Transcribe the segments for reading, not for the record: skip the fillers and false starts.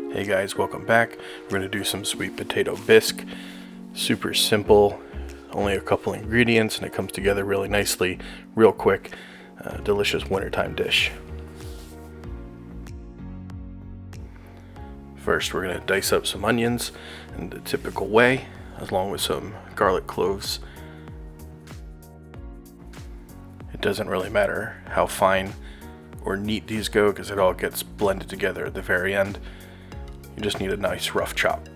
Hey guys, welcome back. We're going to do some sweet potato bisque. Super simple, only a couple ingredients, and it comes together really nicely, real quick. Delicious wintertime dish. First, we're going to dice up some onions in the typical way, along with some garlic cloves. It doesn't really matter how fine or neat these go because it all gets blended together at the very end. You just need a nice rough chop.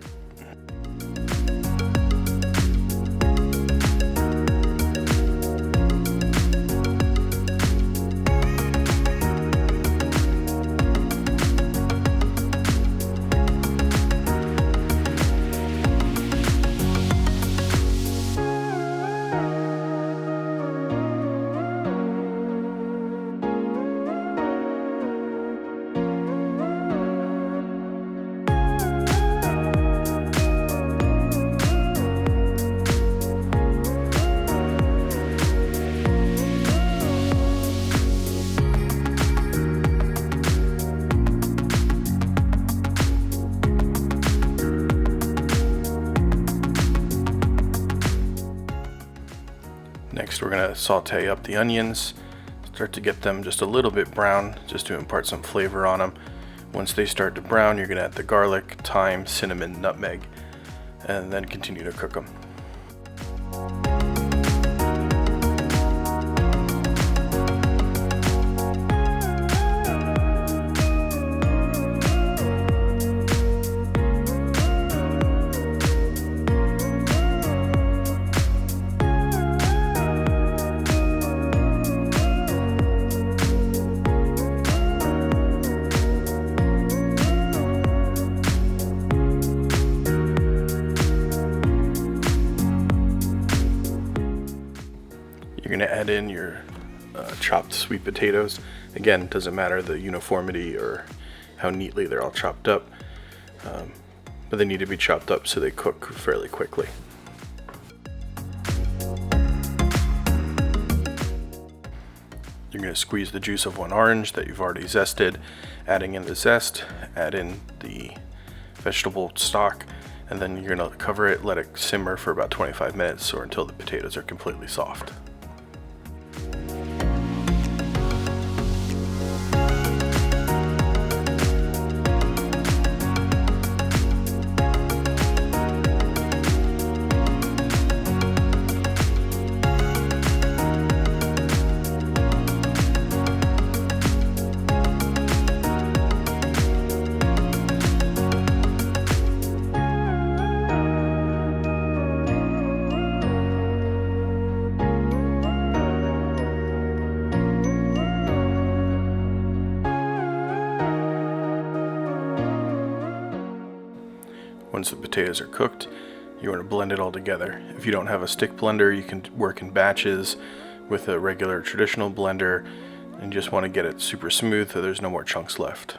Next, we're going to saute up the onions, start to get them just a little bit brown, just to impart some flavor on them. Once they start to brown, you're going to add the garlic, thyme, cinnamon, nutmeg, and then continue to cook them. You're going to add in your chopped sweet potatoes. Again, doesn't matter the uniformity or how neatly they're all chopped up, but they need to be chopped up so they cook fairly quickly. You're going to squeeze the juice of one orange that you've already zested, adding in the zest, add in the vegetable stock, and then you're going to cover it, let it simmer for about 25 minutes or until the potatoes are completely soft. Once the potatoes are cooked, you want to blend it all together. If you don't have a stick blender, you can work in batches with a regular traditional blender, and you just want to get it super smooth so there's no more chunks left.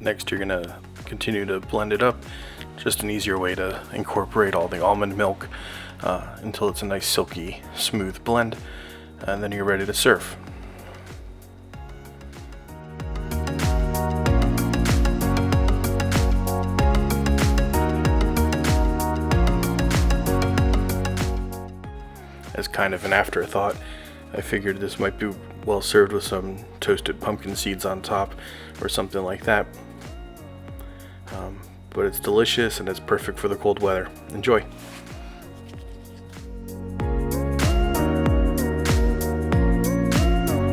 Next, you're going to continue to blend it up. Just an easier way to incorporate all the almond milk until it's a nice silky smooth blend, and then you're ready to serve. kind of an afterthought. I figured this might be well served with some toasted pumpkin seeds on top or something like that. But it's delicious and it's perfect for the cold weather. Enjoy.